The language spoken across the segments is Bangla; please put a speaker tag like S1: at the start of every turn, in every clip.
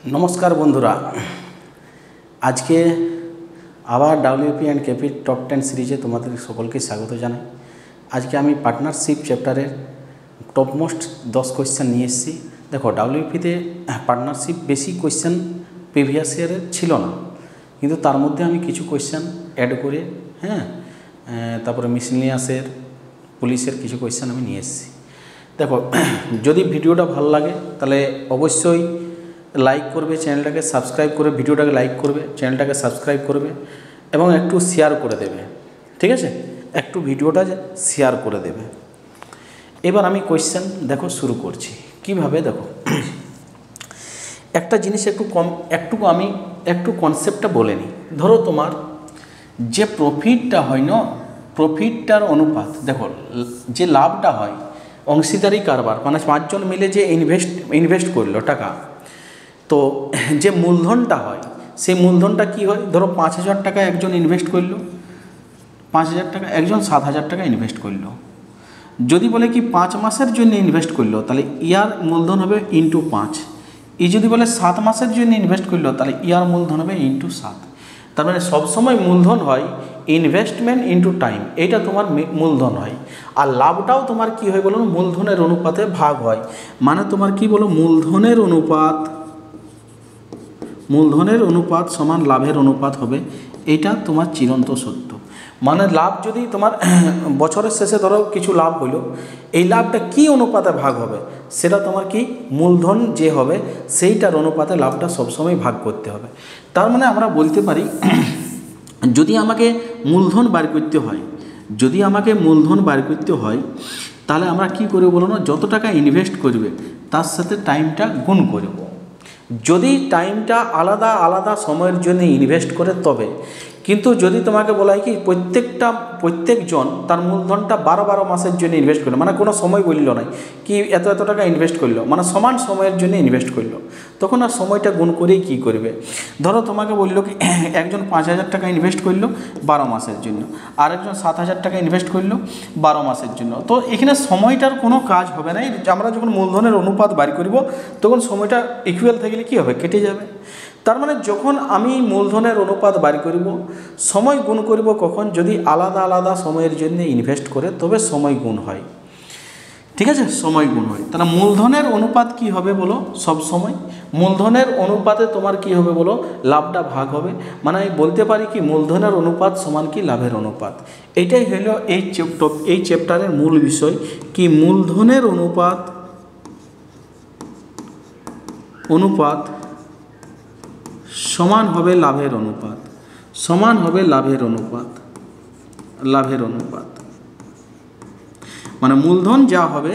S1: नमस्कार बंधुरा आज के आबार WP एंड केपी टप 10 सीरीजे तुम्हारे सकल के स्वागत जानाई। आज के आमी पार्टनारशिप चैप्टारे टप मोस्ट 10 कोश्चन निये एसेछि। देखो WP ते पार्टनारशिप बेशी कोश्चन प्रिभियास ईयारे छिलो ना, किन्तु तार मध्य आमी किछु कोश्चन एड करे तारपरे मिसलिनियासेर पुलिशेर किछु कोश्चन आमी निये एसेछि। देखो यदि भिडियोटा भालो लागे ताहले अवश्यई लाइक करबे, चैनलटाके सबस्क्राइब करे भिडियोटाके लाइक करबे, चैनलटाके सबस्क्राइब करबे एबं एकटू शेयर करे देबे। ठीक है, एकटू भिडियोटा शेयर करे देबे। एबार आमी कोश्चन देखो शुरू करछि किभाबे। देखो একটা জিনিস একটু আমি একটু কনসেপ্টটা বলে নিই। ধরো তোমার যে প্রফিটটা হয় না, প্রফিটটার অনুপাত, দেখো যে লাভটা হয় অংশীদারি কারবার মানে 5 জন মিলে যে ইনভেস্ট করলো টাকা, তো যে মূলধনটা হয় সেই মূলধনটা কি হয়। ধরো 5000 টাকা একজন ইনভেস্ট করলো, 5000 টাকা একজন 7000 টাকা ইনভেস্ট করলো। যদি বলে কি 5 মাসের জন্য ইনভেস্ট করলো তাহলে ইয়ার মূলধন হবে ইনটু 5। এই যদি বলে 7 মাসের জন্য ইনভেস্ট করলো তাহলে ইয়ার মূলধন হবে ইনটু 7। তার মানে সবসময় মূলধন হয় ইনভেস্টমেন্ট ইনটু টাইম, এইটা তোমার মূলধন হয়। আর লাভটাও তোমার কি হয় বলো, মূলধনের অনুপাতে ভাগ হয়। মানে তোমার কি বলো, মূলধনের অনুপাত সমান লাভের অনুপাত হবে। এটা তোমার চিরন্ত সত্য। মানে লাভ যদি তোমার বছরের শেষে ধরো কিছু লাভ হলো, এই লাভটা কি অনুপাতে ভাগ হবে সেটা তোমার কি মূলধন যে হবে সেইটার অনুপাতে লাভটা সবসময় ভাগ করতে হবে। তার মানে আমরা বলতে পারি যদি আমাকে মূলধন বার করতে হয়, তাহলে আমরা কি করব বলো না, যত টাকা ইনভেস্ট করবে তার সাথে টাইমটা গুণ করব। যদি টাইমটা আলাদা আলাদা সময়ের জন্য ইনভেস্ট করে তবে, কিন্তু যদি তোমাকে বলা হয় কি প্রত্যেকজন তার মূলধনটা 12 মাসের জন্য ইনভেস্ট করলো, মানে কোনো সময় বললো না কি এত টাকা ইনভেস্ট করলো, মানে সমান সময়ের জন্য ইনভেস্ট করলো, তখন আর সময়টা গুণ করেই কী করবে। ধরো তোমাকে বললো কি একজন 5000 টাকা ইনভেস্ট করলো 12 মাসের জন্য, আর একজন 7000 টাকা ইনভেস্ট করলো 12 মাসের জন্য। তো এখানে সময়টার কোনো কাজ হবে না। আমরা যখন মূলধনের অনুপাত বার করব তখন সময়টা ইকুয়াল থাকলে কী হবে, কেটে যাবে। তার মানে যখন আমি মূলধনের অনুপাত বার করব সময় গুণ করব কখন, যদি আলাদা আলাদা সময়ের জন্য ইনভেস্ট করে তবে সময় গুণ হয়। ঠিক আছে, সময় গুণ হয়। তাহলে মূলধনের অনুপাত কি হবে বলো, সব সময় মূলধনের অনুপাতে তোমার কি হবে বলো, লাভটা ভাগ হবে। মানে আমি বলতে পারি কি মূলধনের অনুপাত সমান কি লাভের অনুপাত। এটাই হলো এই চ্যাপ্টারের মূল বিষয় কি মূলধনের অনুপাত সমান হবে লাভের অনুপাত, লাভের অনুপাত। মানে মূলধন যা হবে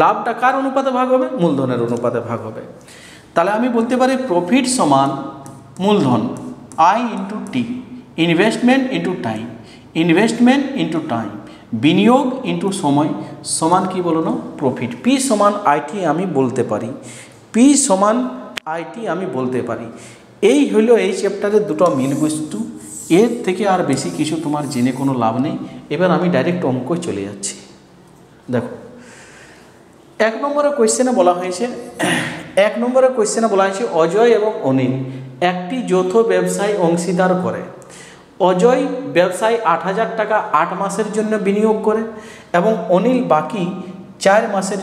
S1: লাভটা কার অনুপাতে ভাগ হবে, মূলধনের অনুপাতে ভাগ হবে। তাহলে আমি বলতে পারি প্রফিট সমান মূলধন I into T, investment into time, বিনিয়োগ ইন্টু সময় সমান কি বলো না প্রফিট। পি সমান আইটি আমি বলতে পারি। এই হলো এই চ্যাপ্টারের দুটো মূল বস্তু। এর থেকে আর বেশি কিছু তোমার জেনে কোনো লাভ নেই। এবার আমি ডাইরেক্ট অঙ্ক চলে যাচ্ছি। দেখো 1 নম্বরের কোয়েশ্চেনে বলা হয়েছে অজয় এবং অনিল একটি যৌথ ব্যবসায় অংশীদার করে। অজয় ব্যবসায় 8000 টাকা 8 মাসের জন্য বিনিয়োগ করে এবং অনিল বাকি 4 মাসের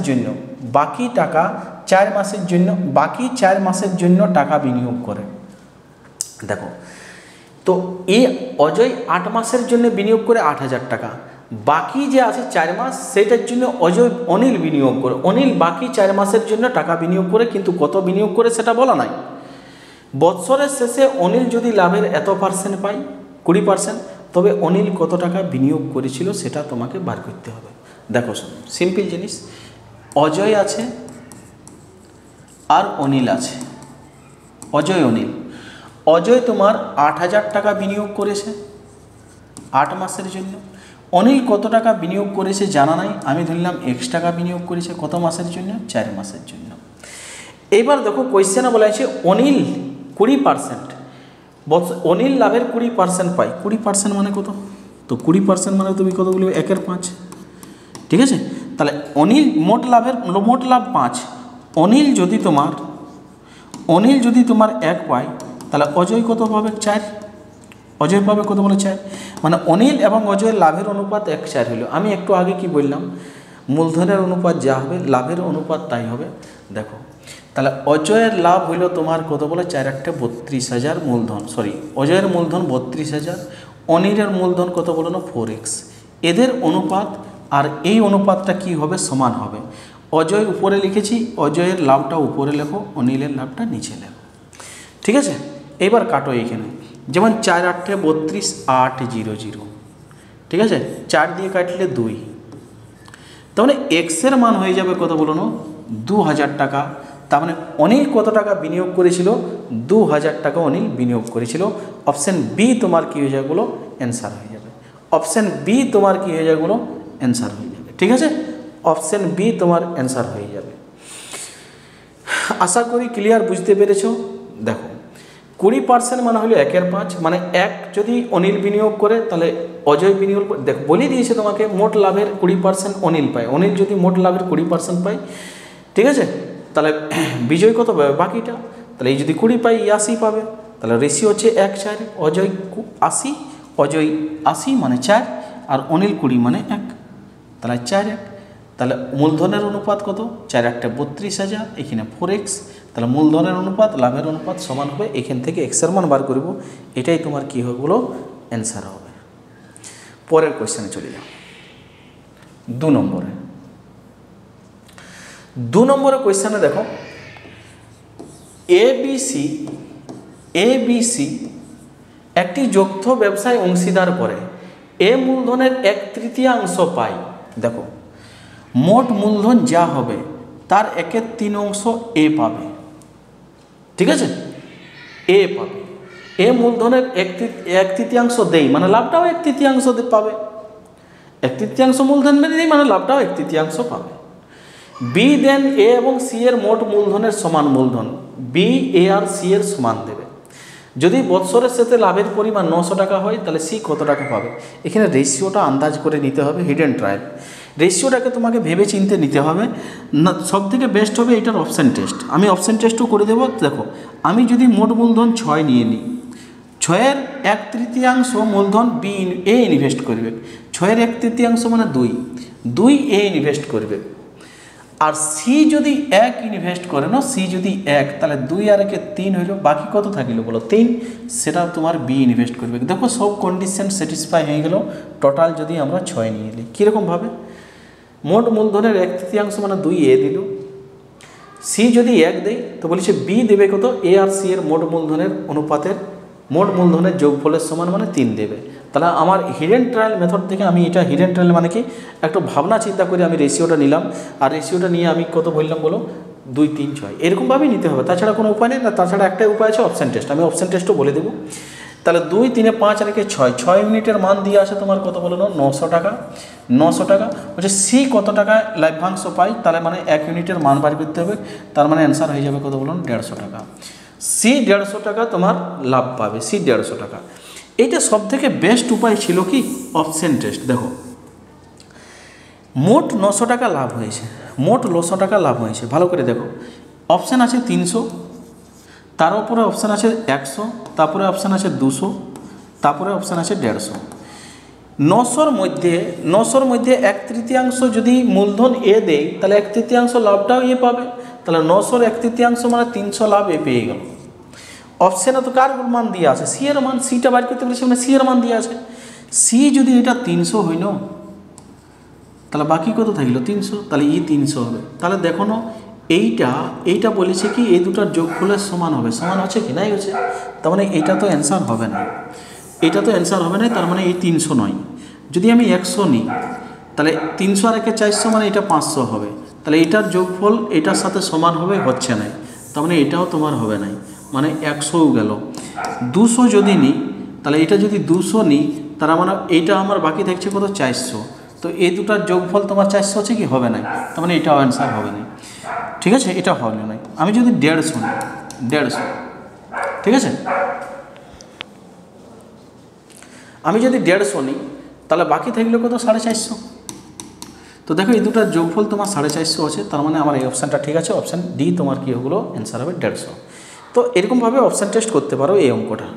S1: জন্য টাকা বিনিয়োগ করে। দেখো তো এই অজয় 8 মাসের জন্য বিনিয়োগ করে 8000 টাকা, বাকি যে আছে 4 মাস সেটার জন্য অনিল বিনিয়োগ করে। অনিল বাকি 4 মাসের জন্য টাকা বিনিয়োগ করে, কিন্তু কত বিনিয়োগ করে সেটা বলা নাই। বৎসরের শেষে অনিল যদি লাভের এত % পায় 20%, তবে অনিল কত টাকা বিনিয়োগ করেছিল সেটা তোমাকে বার করতে হবে। দেখো সিম্পল জিনিস, অজয় আছে আর অনিল আছে, অজয় তোমার 8000 টাকা বিনিয়োগ করেছে 8 মাসের জন্য। অনিল কত টাকা বিনিয়োগ করেছে জানা নাই, আমি ধরলাম X টাকা বিনিয়োগ করেছে কত মাসের জন্য, 4 মাসের জন্য। এবার দেখো কোয়েশ্চেনে বলা আছে অনিল 20%, অনিল লাভের 20% পায়। 20% মানে কত, তো 20% মানে তুমি কত বলবে 1/5। ঠিক আছে, তাহলে অনিল মোট লাভ 5। অনিল যদি তোমার অনিল যদি তোমার 1 পায় তাহলে অজয় কত পাবে? 4। অজয় পাবে কত বলে? 4। মানে অনিল এবং অজয়ের লাভের অনুপাত 1:4 হলো। আমি একটু আগে কি বললাম, মূলধনের অনুপাত যা হবে লাভের অনুপাত তাই হবে। দেখো তাহলে অজয়ের লাভ হইল তোমার কত বলে? 4×32,000 মূলধন, সরি অজয়ের মূলধন 32,000, অনিলের মূলধন কত বলো না? 4x। এদের অনুপাত আর এই অনুপাতটা কি হবে? সমান হবে। অজয় উপরে লিখেছি, অজয়ের লাভটা উপরে লেখো, অনিলের লাভটা নিচে লেখো। ঠিক আছে, এইবার কাটো এইখানে। যেমন 4×8=32, 800। ঠিক আছে, 4 দিয়ে কাটলে 2, তার মানে এক্সের মান হয়ে যাবে কত বলো না? 2,000 টাকা। তার মানে অনিল কত টাকা বিনিয়োগ করেছিল? 2,000 টাকা অনিল বিনিয়োগ করেছিল। অপশান বি তোমার কী হয়ে যাবে বলো? অ্যান্সার হয়ে যাবে। অপশান বি তোমার কী হয়ে যাবে বলো? অ্যান্সার হয়ে যাবে। ঠিক আছে, অপশান বি তোমার অ্যান্সার হয়ে যাবে। আশা করি ক্লিয়ার, বুঝতে পেরেছ? দেখো 20% মানে হলো 1/5, মানে 1 যদি অনিল বিনিয়োগ করে তাহলে অজয় বিনিয়োগ, দেখো বলে দিয়েছে তোমাকে মোট লাভের 20% অনিল পায়। অনিল যদি মোট লাভের 20% পায়, ঠিক আছে, তাহলে বিজয় কত পাবে? বাকিটা। তাহলে এই যদি 20 পাই, 80 পাবে। তাহলে রেশিও হচ্ছে 1:4। অজয় 80, অজয় 80 মানে 4, আর অনিল 20 মানে 1, তাহলে 4:1। তাহলে মূলধনের অনুপাত কত? 4×32,000, এখানে 4x। তাহলে মূলধনের অনুপাত লাভের অনুপাত সমান হবে। এখান থেকে এক্সের মান বার করব, এটাই তোমার কী হবে বলো? অ্যান্সার হবে। পরের কোয়েশ্চেনে চলে যাও। 2 নম্বরে। 2 নম্বরের কোয়েশ্চেনে দেখো, এবিসি একটি যৌথ ব্যবসায় অংশীদার করে এ মূলধনের 1/3 পায়। দেখো মোট মূলধন যা হবে তার 1/3 এ পাবে। ঠিক আছে, এ পাবে। এ মূলধনের 1/3 দেই, মানে লাভটাও 1/3 পাবে। 1/3 মূলধন দেই মানে লাভটাও 1/3 পাবে। বি দেন এ এবং সি এর মোট মূলধনের সমান মূলধন, বি এ আর সি এর সমান দেবে। যদি বৎসরের সাথে লাভের পরিমাণ 900 টাকা হয় তাহলে সি কত টাকা পাবে? এখানে রেশিওটা আন্দাজ করে নিতে হবে, হিডেন ট্রায়াল। রেশিওটাকে তোমাকে ভেবে চিনতে নিতে হবে না। সব থেকে বেস্ট হবে এটার অপশান টেস্ট। আমি অপশান টেস্টও করে দেবো। দেখো আমি যদি মোট মূলধন 6 নিয়ে নিই, 6-এর 1/3 মূলধন বি এ ইনভেস্ট করবে। 6-এর 1/3 মানে 2 এ ইনভেস্ট করবে। আর সি যদি 1 ইনভেস্ট করে না, সি যদি 1, তাহলে 2 আর 1 3 হইল, বাকি কত থাকিল বলো? 3, সেটা তোমার বি ইনভেস্ট করবে। দেখো সব কন্ডিশন স্যাটিসফাই হয়ে গেল। টোটাল যদি আমরা 6 নিয়ে নিই, কীরকমভাবে? মোট মূলধনের 1/3 মানে 2 এ দিল, সি যদি 1 দেয় তো বলেছে বি দেবে কত? এ আর সি এর মোট মূলধনের অনুপাতের মোট মূলধনের যোগফলের সমান মানে 3 দেবে। তাহলে আমার হিডেন ট্রায়াল মেথড থেকে আমি এটা, হিডেন ট্রায়াল মানে কি, একটু ভাবনা চিন্তা করে আমি রেশিওটা নিলাম, আর রেশিওটা নিয়ে আমি কত বললাম বলো? 2, 3, 6 এরকমভাবেই নিতে হবে, তাছাড়া কোনো উপায় নেই। না, তাছাড়া একটাই উপায় আছে, অপশান টেস্ট। আমি অপশান টেস্টও বলে দেবো। তাহলে 2, 3, 5 আর 6, 6 ইউনিটের মান দিয়ে আসে তোমার কত বলো না? 900 টাকা। 900 টাকা বলছে সি কত টাকা লাভ্যাংশ পাই, তাহলে মানে 1 ইউনিটের মান বার করতে হবে। তার মানে অ্যান্সার হয়ে যাবে কত বলো? 150 টাকা। সি 150 টাকা তোমার লাভ পাবে, সি 150 টাকা। এইটা সব থেকে বেস্ট উপায় ছিল কি? Option test. দেখো মোট 900 টাকা লাভ হয়েছে, মোট 900 টাকা লাভ হয়েছে। ভালো করে দেখো, অপশান আছে 300, তার উপরে অপশান আছে 100, তারপরে অপশান আছে 200, তারপরে অপশান আছে 150। 900-র মধ্যে 1/3 যদি মূলধন এ দেয় তাহলে 1/3 লাভটাও এ পাবে। তাহলে 900-র 1/3 মানে 300 লাভ এ পেয়ে গেল। অপশানে তো কার মান দিয়ে আছে? সি এর মান। সিটা বার করতে বলেছে মানে সি এর মান দিয়ে আছে। সি যদি এটা 300 হইল, তাহলে বাকি কত থাকল? 300, তাহলে ই 300 হবে। তাহলে দেখো না, এইটা বলেছে কি এই দুটার যোগফলের সমান হবে। সমান হচ্ছে কি? নাই হচ্ছে। তার মানে এইটা তো অ্যান্সার হবে না, এটা তো অ্যান্সার হবে না। তার মানে এই 300 নয়। যদি আমি 100 নিই তাহলে 300 আর 1 400 মানে এটা 500 হবে। তাহলে এটার যোগফল এটার সাথে সমান হবে, হচ্ছে না। তার মানে এটাও তোমার হবে না, মানে 100ও গেল। 200 যদি নিই তাহলে এটা যদি 200 নিই, তার মানে এইটা আমার বাকি থাকছে কত? 400। তো এই দুটার যোগফল তোমার 400 হচ্ছে কি? হবে না। তার মানে এটাও অ্যান্সার হবে না। ঠিক আছে, এটা হবে না। আমি যদি 150 নিই, 150, ঠিক আছে, আমি যদি 150 নিই তাহলে বাকি থাকলে কত? 450। তো দেখো এই দুটার যোগফল তোমার 450 আছে। তার মানে আমার এই অপশানটা ঠিক আছে। অপশান ডি তোমার কী হলো? অ্যান্সার হবে 150। তো এরকমভাবে অপশান টেস্ট করতে পারো এই অঙ্কটা।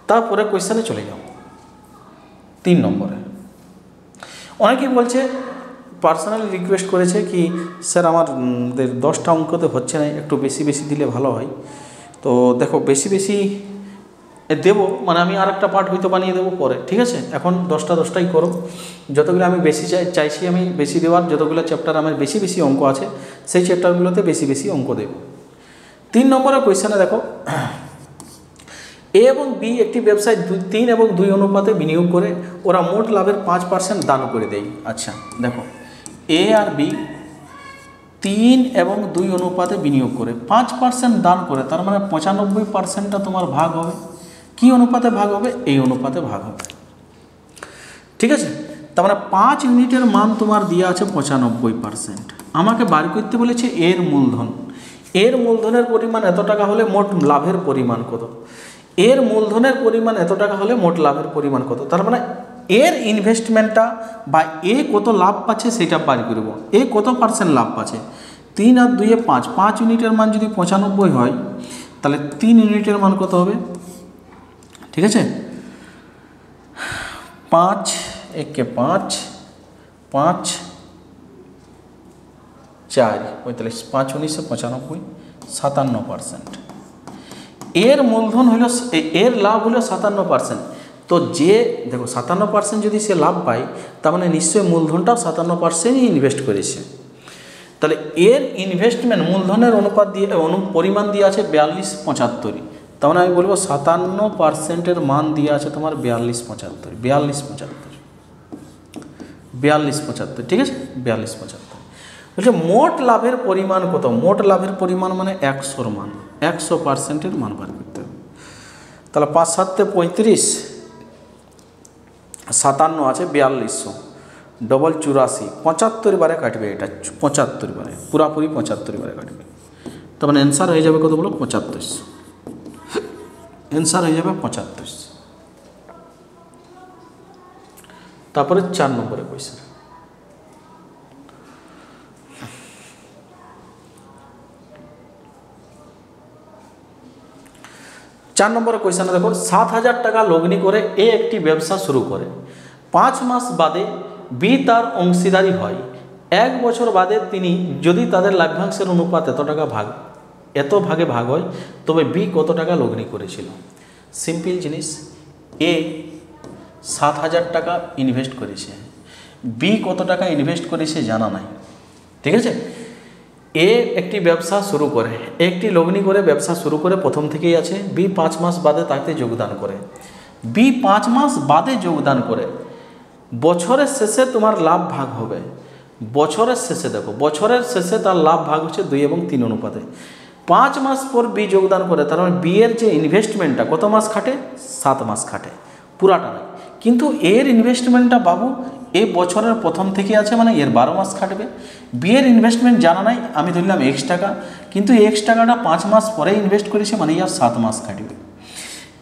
S1: তারপরে কোয়েশ্চেনে চলে যাও 3 নম্বরে। অনেকেই বলছে, পার্সোনালি রিকোয়েস্ট করেছে কি স্যার আমাদের 10টা অঙ্কতে হচ্ছে না, একটু বেশি বেশি দিলে ভালো হয়। তো দেখো বেশি বেশি দেবো, মানে আমি আর একটা পার্ট হয়তো বানিয়ে দেবো পরে, ঠিক আছে? এখন 10টাই করো। যতগুলো আমি বেশি চাইছি আমি বেশি দেওয়ার, যতগুলো চ্যাপ্টার আমার বেশি বেশি অঙ্ক আছে সেই চ্যাপ্টারগুলোতে বেশি বেশি অঙ্ক দেব। 3 নম্বরের কোয়েশ্চেনে দেখো, এ এবং বি একটি ব্যবসায় 3 এবং 2 অনুপাতে বিনিয়োগ করে ওরা মোট লাভের 5% দান করে দেয়। আচ্ছা দেখো, এ আর বি 3 এবং 2 অনুপাতে বিনিয়োগ করে 5% দান করে, তার মানে 95%টা তোমার ভাগ হবে। কি অনুপাতে ভাগ হবে? এই অনুপাতে ভাগ হবে, ঠিক আছে? তার মানে 5 ইউনিটের মান তোমার দেওয়া আছে 95%। আমাকে বার করতে বলেছে এর মূলধন। এর মূলধনের পরিমাণ এত টাকা হলে মোট লাভের পরিমাণ কত? এর মূলধনের পরিমাণ এত টাকা হলে মোট লাভের পরিমাণ কত? তার মানে এর ইনভেস্টমেন্টটা বা এ কত লাভ পাচ্ছে সেটা বার করব। এ কত % লাভ পাচ্ছে? 3 আর 2 5, 5 ইউনিটের মান যদি 95 হয় তাহলে 3 ইউনিটের মান কত হবে? ঠিক আছে, 5 একে 5, 5 4 45, 5 19 95, 57%। এর মূলধন হলো, এর লাভ হলো 57%। তো যে দেখো 57% যদি সে লাভ পায় তার মানে নিশ্চয়ই মূলধনটাও 57%ই ইনভেস্ট করেছে। তাহলে এর ইনভেস্টমেন্ট মূলধনের অনুপাত দিয়ে পরিমাণ দিয়ে আছে 4275। তার মানে আমি বলবো 57%-এর মান দিয়ে আছে তোমার 4275, ঠিক আছে? 4275 বলছে মোট লাভের পরিমাণ কত? মোট লাভের পরিমাণ মানে 100-এর মান, 100%-এর মান বার করতে হবে। তাহলে 5 7 35, 57 আছে 4200, ডবল 84, 75 বারে কাটবে, এটা 75 বারে, পুরাপুরি 75 বারে কাটবে। তার মানে অ্যান্সার হয়ে যাবে কত বলো? 7500। অ্যান্সার হয়ে যাবে 7500। তারপরে 4 নম্বরে কোয়েশ্চেন। 4 নম্বরের কোয়েশ্চেনে দেখো, 7000 টাকা লগ্নি করে এ একটি ব্যবসা শুরু করে। 5 মাস বাদে বি তার অংশীদারি হয়। 1 বছর বাদে তিনি যদি তাদের লাভ্যাংশের অনুপাত এত ভাগে ভাগ হয় তবে বি কত টাকা লগ্নি করেছিল? সিম্পল জিনিস, এ 7000 টাকা ইনভেস্ট করেছে, বি কত টাকা ইনভেস্ট করেছে জানা নাই, ঠিক আছে? এ একটি ব্যবসা শুরু করে, একটি লগ্নি করে ব্যবসা শুরু করে প্রথম থেকেই আছে। বি 5 মাস বাদে তাতে যোগদান করে। বি 5 মাস বাদে যোগদান করে, বছরের শেষে তোমার লাভ ভাগ হবে। বছরের শেষে দেখো, বছরের শেষে তার লাভ ভাগ হচ্ছে 2 এবং 3 অনুপাতে। 5 মাস পর বি যোগদান করে, তার মানে বি এর যে ইনভেস্টমেন্টটা কত মাস খাটে? 7 মাস খাটে, পুরাটা নয়। কিন্তু এর ইনভেস্টমেন্টটা বাবু এই বছরের প্রথম থেকে আছে, মানে এর 12 মাস খাটবে। বি এর ইনভেস্টমেন্ট জানা নাই, আমি ধরলাম X টাকা, কিন্তু X টাকাটা 5 মাস পরে ইনভেস্ট করেছে, মানে আর 7 মাস খাটবে,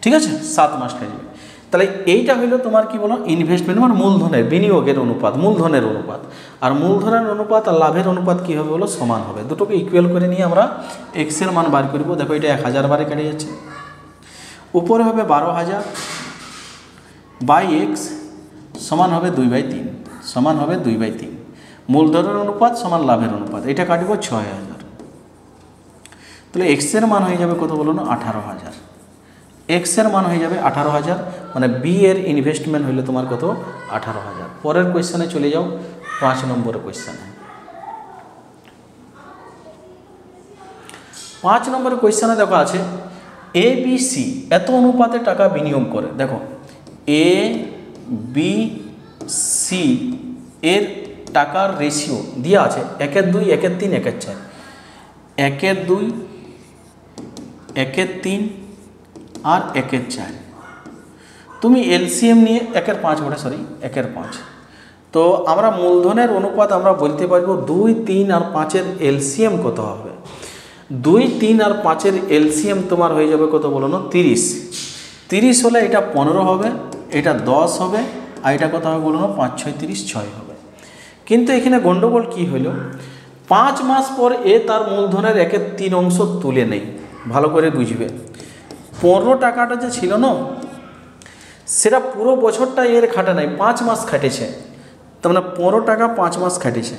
S1: ঠিক আছে? 7 মাস খাটবে। তাহলে এইটা হইলো তোমার কি বলো? ইনভেস্টমেন্ট মানে মূলধনের, বিনিয়োগের অনুপাত, মূলধনের অনুপাত। আর মূলধনের অনুপাত আর লাভের অনুপাত কী হবে বলো? সমান হবে। দুটোকে ইকুয়াল করে নিয়ে আমরা X এর মান বার করব। দেখো এটা 1000 বারে কেটে যাচ্ছে, উপরে হবে 12000 বাই X সমান হবে 2/3, সমান হবে 2/3। মূলধনের অনুপাত সমান লাভের অনুপাত, এটা কাটবো 6000। তাহলে X এর মান হয়ে যাবে কত বলো না? 18000। X এর মান হয়ে যাবে 18000, মানে বি এর ইনভেস্টমেন্ট হইলে তোমার কত? 18000। পরের কোয়েশ্চেনে চলে যাও, 5 নম্বরের কোয়েশ্চেনে। 5 নম্বরের কোয়েশ্চেনে দেখো আছে এ বি সি এত অনুপাতে টাকা বিনিয়োগ করে। দেখো এ বি সি এর টাকার রেশিও দেওয়া আছে 1/2, 1/3, 1/4। 1/2, 1/3 আর 1/4। তুমি এলসিএম নিয়ে 1/5 বটে, সরি 1/5। তো আমরা মূলধনের অনুপাত আমরা বলতে পারবো 2, 3 আর 5-এর এলসিএম কত হবে? 2, 3 আর 5-এর এলসিএম তোমার হয়ে যাবে কত বলো না? 30। 30 হলে এটা 15 হবে, এটা 10 হবে, আর এটা কত হবে বলো না? 5, 6, 30, 6 হবে। কিন্তু এখানে গন্ডগোল কি হলো? 5 মাস পর এ তার মূলধনের 1/3 অংশ তুলে নেই। ভালো করে বুঝবে। 15 টাকাটা যে ছিল না, সেটা পুরো বছরটা এর খাটে নাই, 5 মাস খাটেছে। তার মানে 15 টাকা 5 মাস খাটেছে।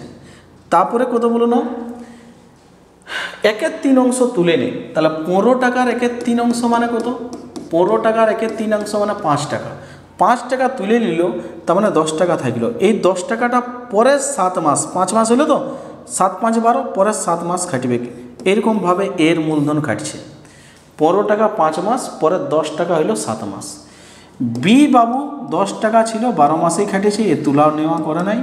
S1: তারপরে কত বলো না, 1/3 অংশ তুলে নেই, তাহলে 15 টাকার 1/3 অংশ মানে কত? 15 টাকার 1/3 অংশ মানে 5 টাকা। 5 টাকা তুলে নিল, তার মানে 10 টাকা থাকলো। এই 10 টাকাটা পরের 7 মাস, 5 মাস হলো তো, 7 5 12, পরের 7 মাস খাটবে। এরকমভাবে এর মূলধন খাটছে। 15 টাকা 5 মাস, পরের 10 টাকা হলো 7 মাস। বি বাবু 10 টাকা ছিল, 12 মাসেই খাটেছে, এ তুলা নেওয়া করে নাই।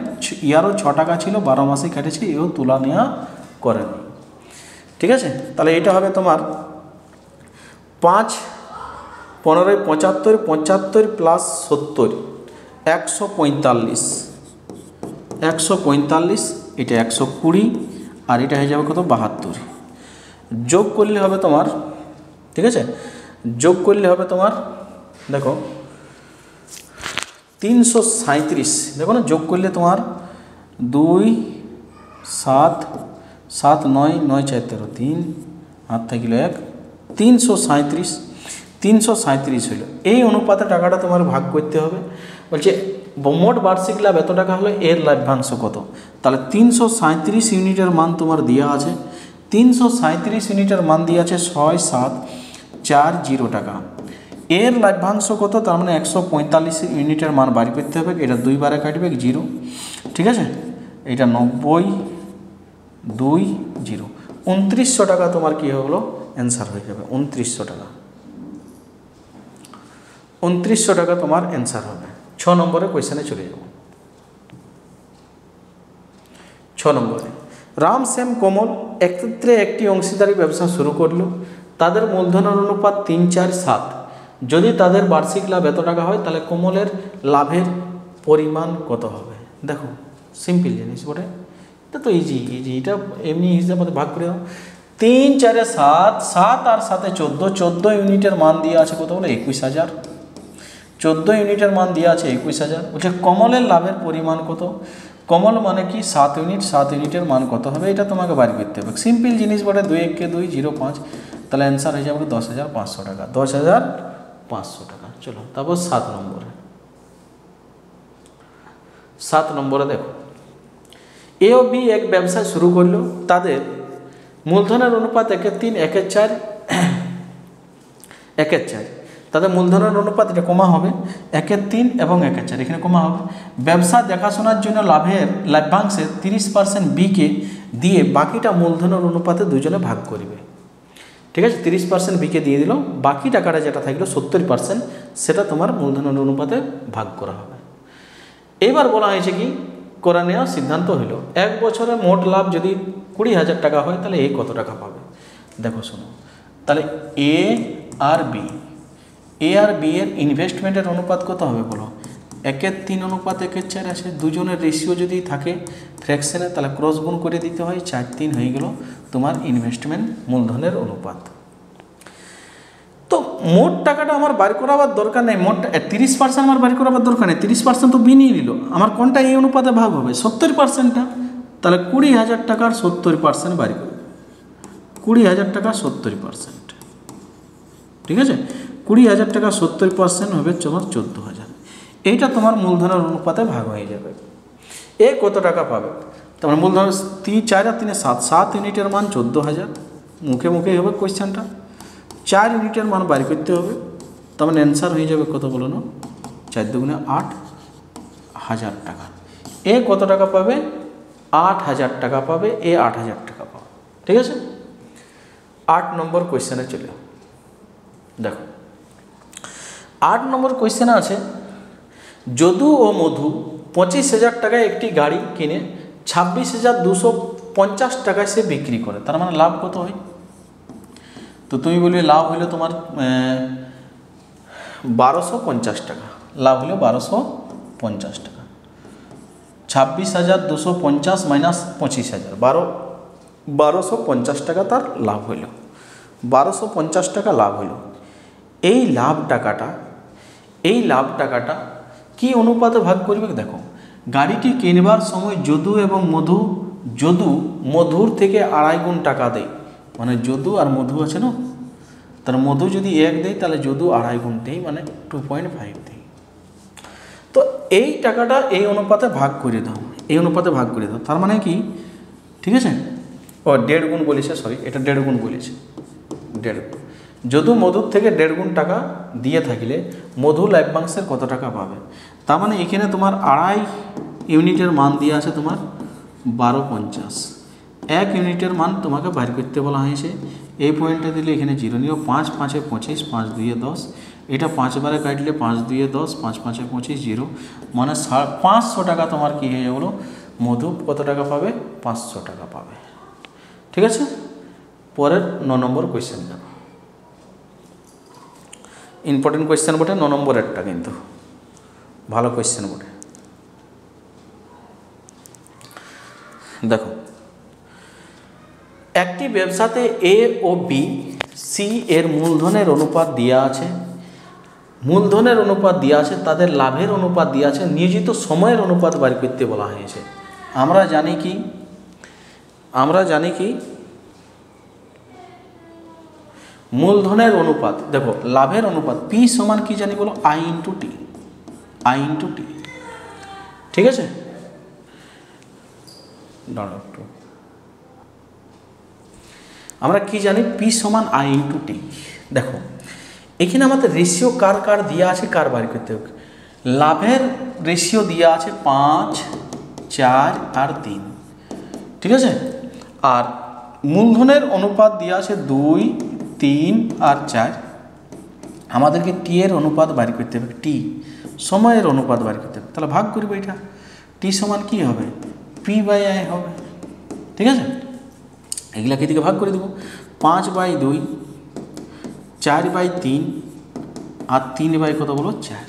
S1: ইয়ারও 6 টাকা ছিল, 12 মাসেই খাটেছে, এও তুলা নেওয়া করে নাই। ঠিক আছে, তাহলে এটা হবে তোমার 5 15 75, 75 প্লাস 70 145, 145, এটা 120, আর এটা হয়ে যাবে কত? 72। যোগ করলে হবে তোমার, ঠিক আছে, যোগ করলে হবে তোমার, দেখো 337, দেখো না, যোগ করলে তোমার 2 7 7 9 9 4 13, 3 হাত থাকিল 1, 337, 337 হলো। এই অনুপাতে টাকাটা তোমার ভাগ করতে হবে। বলছে মোট বার্ষিক লাভ এত টাকা হলো, এর লাভ্যাংশ কত? তাহলে 337 ইউনিটের মান তোমার দেওয়া আছে। 337 ইউনিটের মান দেওয়া আছে 6740 টাকা। এর লাভ্যাংশ কত? তার মানে 145 ইউনিটের মান বাড়ি করতে হবে। এটা 2 বারে কাটবে 0, ঠিক আছে। এটা 90 2 0, 2900 টাকা তোমার কী হলো? অ্যান্সার হয়ে যাবে 2900 টাকা। 2900 টাকা তোমার অ্যান্সার হবে। 6 নম্বরের কোয়েশ্চেনে চলে যাব। 6 নম্বরে, রাম শ্যাম কমল একত্রে একটি অংশীদারি ব্যবসা শুরু করলো। তাদের মূলধনের অনুপাত 3 4 7। যদি তাদের বার্ষিক লাভ এত টাকা হয়, তাহলে কমলের লাভের পরিমাণ কত হবে? দেখো সিম্পল জিনিস বটে, এটা তো ইজি, এটা এমনি হিসাবে ভাগ করে দাও। 3 4 7, 7 আর 7 14, 14 ইউনিটের মান দিয়ে আছে কত বলে? 21,000। 14 ইউনিটের মান দিয়ে আছে 21,000। বলছে কমলের লাভের পরিমাণ কত? কমল মানে কি? 7 ইউনিট, 7 ইউনিটের মান কত হবে? এটা তোমাকে বাড়ি করতে হবে। সিম্পল জিনিস বটে, 2 1 2 0 5, তাহলে অ্যান্সার হয়ে যাবে 10,500 টাকা। 10,500 টাকা। চলো তারপর 7 নম্বরে। 7 নম্বরে দেখো, এ ও বি এক ব্যবসা শুরু করলো। তাদের মূলধনের অনুপাত 1/3, 1/4, 1/4। তাদের মূলধনের অনুপাত, এটা কমা হবে 1/3 এবং 1/4, এখানে কমা হবে। ব্যবসা দেখাশোনার জন্য লাভ্যাংশের 30% বিকে দিয়ে বাকিটা মূলধনের অনুপাতে দুজনে ভাগ করবে। ঠিক আছে, 30% বিকে দিয়ে দিল, বাকি টাকাটা যেটা থাকলো 70% সেটা তোমার মূলধনের অনুপাতে ভাগ করা হবে। এবার বলা হয়েছে কি করে নেওয়ার সিদ্ধান্ত হলো, 1 বছরে মোট লাভ যদি 20,000 টাকা হয়, তাহলে এ কত টাকা পাবে? দেখো শোনো, তাহলে এ আর বি এর ইনভেস্টমেন্টের অনুপাত কত হবে বলো? 1/3 অনুপাত 1/4 আছে। দুজনের রেশিও যদি থাকে ফ্র্যাকশনে, তাহলে ক্রস গুণ করে দিতে হয়, 4 3 হয়ে গেল তোমার ইনভেস্টমেন্ট মূলধনের অনুপাত। তো মোট টাকাটা আমার বাড়ি করাবার দরকার নেই, মোট 30% আমার বাড়ি করাবার দরকার নেই, 30% তো বি নিয়ে নিল। আমার কোনটা এই অনুপাতে ভাগ হবে? 70%টা। তাহলে 20,000 টাকার 70% বাড়ি করবে। 20,000 টাকা 70%, ঠিক আছে। 20,000 টাকা 70% হবে তোমার 14,000। এইটা তোমার মূলধনের অনুপাতে ভাগ হয়ে যাবে। এ কত টাকা পাবে? তোমার মূলধন 3 4 আর 3 7, 7 ইউনিটের মান 14,000। মুখে মুখে হবে কোয়েশ্চেনটা। 4 ইউনিটের মান বাড়ি করতে হবে, তার মানে অ্যান্সার হয়ে যাবে কত বলো না? 4 2 8,000 টাকা। এ কত টাকা পাবে? 8,000 টাকা পাবে। এ 8,000 টাকা পাবে, ঠিক আছে। 8 নম্বর কোয়েশ্চেনে চলে দেখো। 8 নম্বর কোয়েশ্চেনে আছে, যদু ও মধু 25,000 টাকায় একটি গাড়ি কিনে 26,250 টাকায় সে বিক্রি করে, তার মানে লাভ কত হয়? তো তুমি বলবে লাভ হলো তোমার 1250 টাকা। লাভ হলো 1250 টাকা। 26,250 মাইনাস 25,000, 1250 টাকা তার লাভ হইল। 1250 টাকা লাভ হইল। এই লাভ টাকাটা কি অনুপাতে ভাগ করবে? দেখো, গাড়িটি কিনবার সময় যদু এবং মধুর থেকে 2.5 গুণ টাকা দেয়। মানে যদু আর মধু আছে না, তাহলে মধু যদি 1 দেয় তাহলে যদু 2.5 গুণ দেই, মানে 2.5 দেই। তো এই টাকাটা এই অনুপাতে ভাগ করে দাও, এই অনুপাতে ভাগ করে দাও। তার মানে কি, ঠিক আছে, ও 1.5 গুণ বলেছে, সরি এটা 1.5 গুণ বলেছে, 1.5 গুণ। যদু মধুর থেকে 1.5 গুণ টাকা দিয়ে থাকলে মধু লভ্যাংশের কত টাকা পাবে। তার মানে এখানে তোমার 2.5 ইউনিটের মান দিয়ে আছে তোমার 12.50, 1 ইউনিটের মান তোমাকে বাইর করতে বলা হয়েছে। এই পয়েন্টটা দিলে এখানে 0 নিও, 5 5 25, 5 2 10, এটা 5 বারে কাটলে 5 2 10, 5 5 25, 0, মানে 500 টাকা তোমার কী হয়ে গেলো, মধু কত টাকা পাবে, 500 টাকা পাবে। ঠিক আছে, পরের 9 নম্বর কোয়েশ্চেন যাবো। ইম্পর্টেন্ট কোয়েশ্চেন বটে, 9 নম্বরেরটা কিন্তু ভালো কোয়েশ্চেন বটে। দেখো, একটি ব্যবসাতে এ ও বি সি এর মূলধনের অনুপাত দেওয়া আছে, মূলধনের অনুপাত দেওয়া আছে, তাদের লাভের অনুপাত দেওয়া আছে, নিয়োজিত সময়ের অনুপাত বার করতে বলা হয়েছে। আমরা জানি কি মূলধনের অনুপাত, দেখো লাভের অনুপাত পি সমান কি জানি বলো, I into T, I into T. ঠিক আছে, আমরা কি জানি, পি সমান আই ইন্টু টি। দেখো এখানে আমাদের রেশিও কার কার দেওয়া আছে, কার বার করতে হবে। লাভের রেশিও দেওয়া আছে 5 4 আর 3, ঠিক আছে। আর মূলধনের অনুপাত দেওয়া আছে 2 3 আর 4। আমাদেরকে টি এর অনুপাত বার করতে হবে, টি সময়ের অনুপাত বার করতে হবে। তাহলে ভাগ করবো, এটা টি সমান কি হবে, পি বাই আই হবে। ঠিক আছে, এগুলাকে দিকে ভাগ করে দেবো, 5/2, 4/3 আর 3/, কত বলো, 4।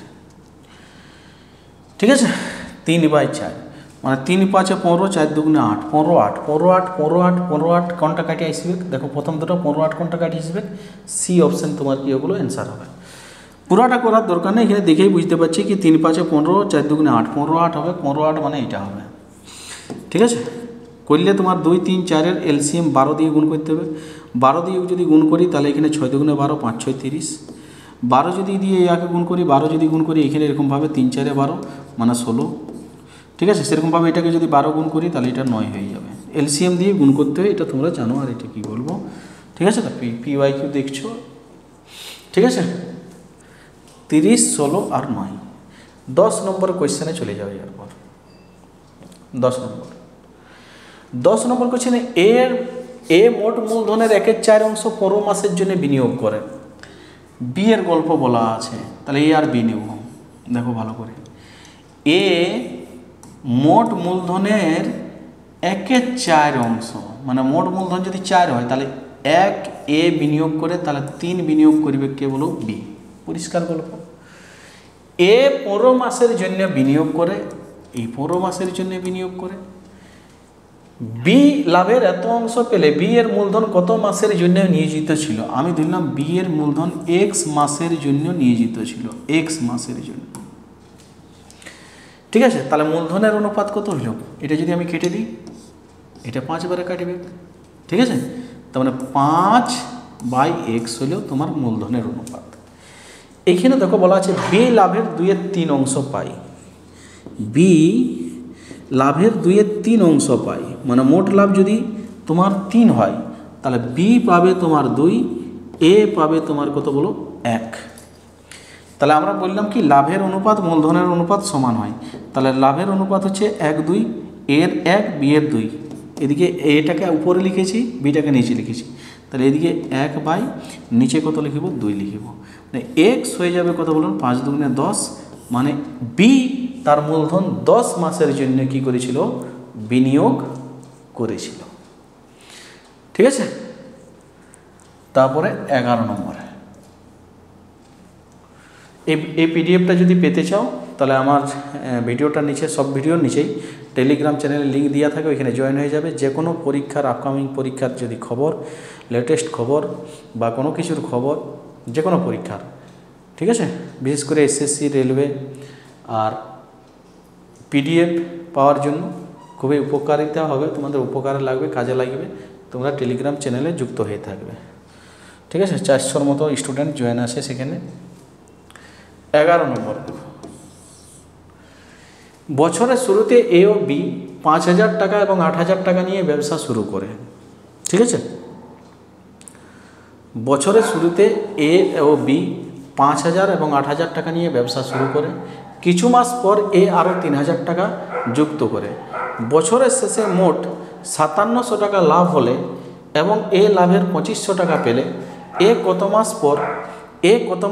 S1: ঠিক আছে, 3/4, মানে 3 5 15, 4 2 8, 15 8 15 8 15 8 15 8 কোনটা কাটি আসবে, দেখো প্রথম দুটো 15 8 কোনটা কাটি আসবে, সি অপশন তোমার কি ওগুলো অ্যান্সার হবে। পুরাটা করার দরকার নেই, এখানে দেখেই বুঝতে পারছি কি 3 5 15, 4 2 8, 15 8 হবে, 15 8 মানে এটা হবে। ঠিক আছে, করলে তোমার 2 3 4-এর এলসিএম 12 দিয়ে গুণ করতে হবে। 12 দিয়ে যদি গুণ করি তাহলে এখানে 6 2 12, 5 6 30। 12 যদি দিয়ে ইয়াকে গুণ করি, 12 যদি গুণ করি এখানে এরকমভাবে 3 4 12, মানে 16। ঠিক আছে, সেরকমভাবে এটাকে যদি 12 গুণ করি তাহলে এটা 9 হয়ে যাবে। এলসিএম দিয়ে গুণ করতে হয়, এটা তোমরা জানো, আর এটা কী বলবো। ঠিক আছে, তো পি ওয়াই কিউ দেখছো। ঠিক আছে, 30 16 আর 9। 10 নম্বর কোয়েশ্চেনে চলে যাবে। এরপর 10 নম্বর কোয়েশ্চেনে এ মোট মূলধনের 1/4 অংশ 15 মাসের জন্য বিনিয়োগ করে। বি এর গল্প বলা আছে, তাহলে এ আর বি নেব। দেখো ভালো করে, এ মোট মূলধনের 1/4 অংশ, মানে মোট মূলধন যদি 4 হয় তাহলে 1 এ বিনিয়োগ করে, তাহলে 3 বিনিয়োগ করবে কে বলো, বি। পরিষ্কার গল্প। এ 15 মাসের জন্য বিনিয়োগ করে, এই 15 মাসের জন্য বিনিয়োগ করে। বি লাভের এত অংশ পেলে বি এর মূলধন কত মাসের জন্য নিয়োজিত ছিল। আমি ধরলাম বি এর মূলধন এক্স মাসের জন্য নিয়োজিত ছিল, এক্স মাসের জন্য। ঠিক আছে, তাহলে মূলধনের অনুপাত কত হইল, এটা যদি আমি কেটে দিই, এটা 5 বারে কাটবে। ঠিক আছে, তার মানে 5/x হলো তোমার মূলধনের অনুপাত। এখানে দেখো বলা আছে বি লাভের 2/3 অংশ পাই, বি লাভের 2/3 অংশ পাই, মানে মোট লাভ যদি তোমার 3 হয় তাহলে বি পাবে তোমার 2, এ পাবে তোমার কত বলো, 1। তাহলে আমরা বললাম কি লাভের অনুপাত মূলধনের অনুপাত সমান হয়। তাহলে লাভের অনুপাত হচ্ছে 1 2, এর 1 বি এর 2। এদিকে এটাকে উপরে লিখেছি, বিটাকে নিচে লিখেছি, তাহলে এদিকে 1 বাই নিচে কত লিখব, 2 লিখব। মানে এক্স হয়ে যাবে কত বলুন, 5 2 10, মানে বি তার মূলধন 10 মাসের জন্য কি করেছিল, বিনিয়োগ করেছিল। ঠিক আছে, তারপরে 11 নম্বরে এই পিডিএফটা যদি পেতে চাও তাহলে আমার ভিডিওটার নিচে, সব ভিডিওর নিচেই টেলিগ্রাম চ্যানেলের লিঙ্ক দেওয়া থাকে, ওইখানে জয়েন হয়ে যাবে। যে কোনো পরীক্ষার, আপকামিং পরীক্ষার যদি খবর, লেটেস্ট খবর বা কোনো কিছুর খবর, যে কোনো পরীক্ষার, ঠিক আছে, বিশেষ করে এসএসসি, রেলওয়ে আর পিডিএফ পাওয়ার জন্য খুবই উপকারিতা হবে, তোমাদের উপকারে লাগবে, কাজে লাগবে। তোমরা টেলিগ্রাম চ্যানেলে যুক্ত হয়ে থাকবে। ঠিক আছে, 400-র মতো স্টুডেন্ট জয়েন আছে সেখানে। 11 নম্বর দেখো, বছরের শুরুতে এ ও বি 5,000 টাকা এবং 8,000 টাকা নিয়ে ব্যবসা শুরু করে। ঠিক আছে, বছরের শুরুতে এ ও বি 5,000 এবং 8,000 টাকা নিয়ে ব্যবসা শুরু করে। কিছু মাস পর এ আরও 3,000 টাকা যুক্ত করে। বছরের শেষে মোট 5,700 টাকা লাভ হলে এবং এ লাভের 2,500 টাকা পেলে এ কত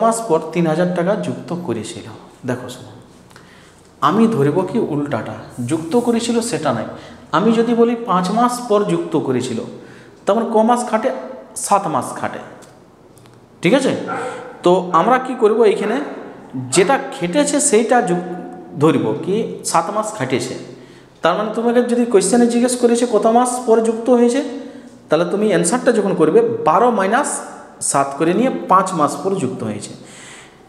S1: মাস পর 3,000 টাকা যুক্ত করেছিল। দেখো শোনো, আমি ধরব কি উল্টাটা, যুক্ত করেছিল সেটা নাই। আমি যদি বলি 5 মাস পর যুক্ত করেছিল, তখন ক মাস খাটে? 7 মাস খাটে। ঠিক আছে, তো আমরা কি করব, এইখানে যেটা খেটেছে সেইটা ধরব কি 7 মাস খাটেছে। তার মানে তোমাকে যদি কোয়েশ্চেনে জিজ্ঞেস করেছে কত মাস পর যুক্ত হয়েছে, তাহলে তুমি অ্যান্সারটা যখন করবে 12 মাইনাস 7 করে নিয়ে 5 মাস পর যুক্ত হয়েছে।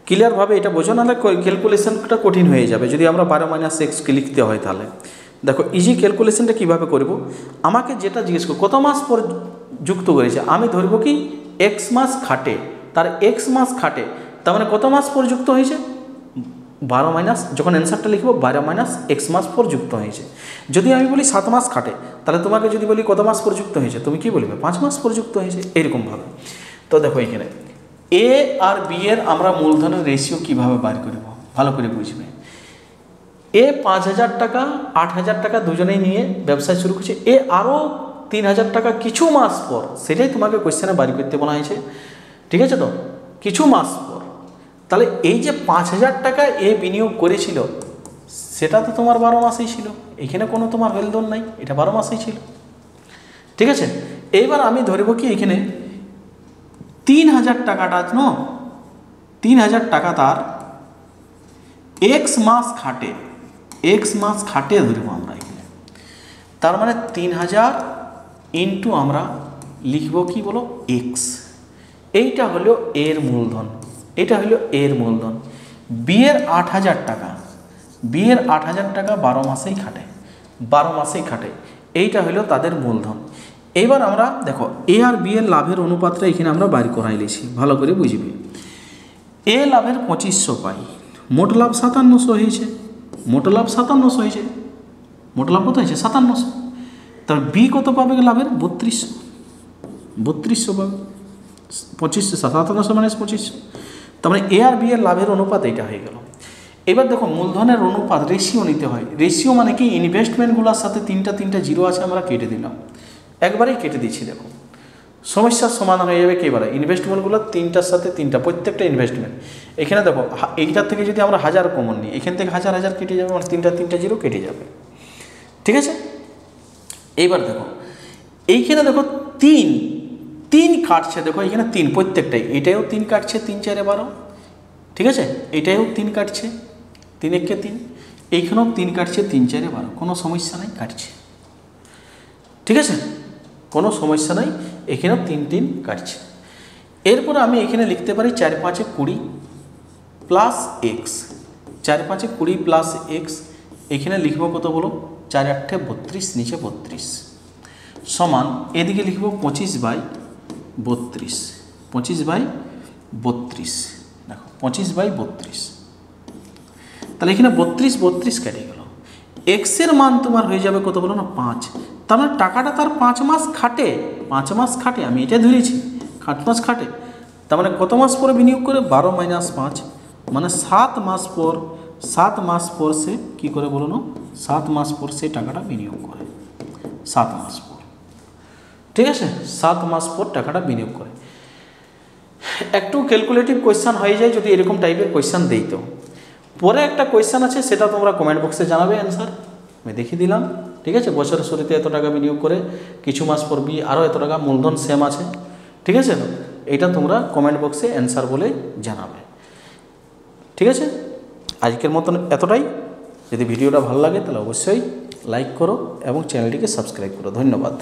S1: ক্লিয়ারভাবে এটা বোঝো, নাহলে ক্যালকুলেশনটা কঠিন হয়ে যাবে যদি আমরা 12 মাইনাস এক্সকে লিখতে হয়। তাহলে দেখো ইজি ক্যালকুলেশনটা কীভাবে করব, আমাকে যেটা জিজ্ঞেস করো কত মাস পর যুক্ত করেছে, আমি ধরব কি এক্স মাস খাটে, তার এক্স মাস খাটে, তার মানে কত মাস পর যুক্ত হয়েছে? 12 মাইনাস, যখন অ্যান্সারটা লিখবো 12 মাইনাস এক্স মাস পর যুক্ত হয়েছে। যদি আমি বলি 7 মাস খাটে, তাহলে তোমাকে যদি বলি কত মাস পর যুক্ত হয়েছে, তুমি কি বলবে? 5 মাস পর যুক্ত হয়েছে, এরকমভাবে। তো দেখো এখানে এ আর বি এর আমরা মূলধনের রেশিও কীভাবে বার করব, ভালো করে বুঝবে। এ 5,000 টাকা 8,000 টাকা দুজনেই নিয়ে ব্যবসা শুরু করছে। এ আরও 3,000 টাকা কিছু মাস পর, সেটাই তোমাকে কোয়েশ্চেনে বার করতে বলা হয়েছে। ঠিক আছে, তো কিছু মাস পর, তাহলে এই যে 5,000 টাকা এ বিনিয়োগ করেছিল, সেটা তো তোমার 12 মাসেই ছিল। এখানে কোনো তোমার হেলদোল নাই, এটা 12 মাসেই ছিল। ঠিক আছে, এইবার আমি ধরব কি এখানে 3,000 টাকাটা 3,000 টাকা তার এক্স মাস খাটে ধরব আমরা এখানে। তার মানে 3,000 ইন্টু আমরা লিখব কি বলো, এক্স। এইটা হলো এর মূলধন, এটা হলো এর মূলধন। বিয়ের 8,000 টাকা, বিয়ের 8,000 টাকা 12 মাসেই খাটে, এইটা হলো তাদের মূলধন। এইবার আমরা দেখো এ আর বি এর লাভের অনুপাতটা এখানে আমরা বাইর করাই লিছি, ভালো করে বুঝবে। এ লাভের 2,500 পাই, মোট লাভ 5,700 হয়েছে, মোট লাভ 5,700 হয়েছে, মোট লাভ কত হয়েছে? 5,700। তাহলে বি কত পাবে লাভের? 3200 পাবে। 2,500 5,700 মানে 2,500। তার মানে এ আর বি এর লাভের অনুপাত এইটা হয়ে গেল। এবার দেখো মূলধনের অনুপাত রেশিও নিতে হয়। রেশিও মানে কি, ইনভেস্টমেন্টগুলোর সাথে তিনটা জিরো আছে, আমরা কেটে দিলাম, একবারেই কেটে দিচ্ছি। দেখো সমস্যার সমাধান হয়ে যাবে একেবারে। ইনভেস্টমেন্টগুলো 3টার সাথে 3টা, প্রত্যেকটা ইনভেস্টমেন্ট। এখানে দেখো এইটার থেকে যদি আমরা 1000 কমন নিই, এখান থেকে 1000 কেটে যাবে, মানে 3টা জিরো কেটে যাবে। ঠিক আছে, এইবার দেখো এইখানে দেখো 3 কাটছে, দেখো এখানে 3 প্রত্যেকটাই, এটাও 3 কাটছে, 3 4 12। ঠিক আছে, এটাও 3 কাটছে, 3 1 3, এইখানেও 3 কাটছে, 3 4 12, কোনো সমস্যা নাই, কাটছে। ঠিক আছে, কোনো সমস্যা নাই, এখানেও 3 কাটছে। এরপরে আমি এখানে লিখতে পারি 4 5 20 প্লাস এক্স, 4 5 20 প্লাস এক্স। এখানে লিখব কত বলো, 4 8 32, নিচে 32 সমান, এদিকে লিখব 25/32, 25/32। দেখো 25/32, তাহলে এখানে 32 কেটে গেল। এক্সের মান তোমার হয়ে যাবে কত বলো না, 5। তার মানে টাকাটা তার 5 মাস খাটে, আমি এটা ধরেছি 5 মাস খাটে। তার মানে কত মাস পরে বিনিয়োগ করে? 12 মাইনাস 5, মানে 7 মাস পর সে কী করে বলো না, 7 মাস পর সে টাকাটা বিনিয়োগ করে, 7 মাস পর। ঠিক আছে, 7 মাস পর টাকাটা বিনিয়োগ করে। একটু ক্যালকুলেটিভ কোয়েশ্চান হয়ে যায় যদি এরকম টাইপের কোয়েশ্চান দেই। তো পরে একটা কোয়েশ্চান আছে, সেটা তোমরা কমেন্ট বক্সে জানাবে, অ্যান্সার আমি দেখিয়ে দিলাম। ঠিক আছে, বছরের শুরুতে এত টাকা বিনিয়োগ করে, কিছু মাস পর বি আরও এত টাকা, মূলধন সেম আছে। ঠিক আছে, তো এটা তোমরা কমেন্ট বক্সে অ্যান্সার বলে জানাবে। ঠিক আছে, আজকের মতন এতটাই। যদি ভিডিওটা ভালো লাগে তাহলে অবশ্যই লাইক করো এবং চ্যানেলটিকে সাবস্ক্রাইব করো। ধন্যবাদ।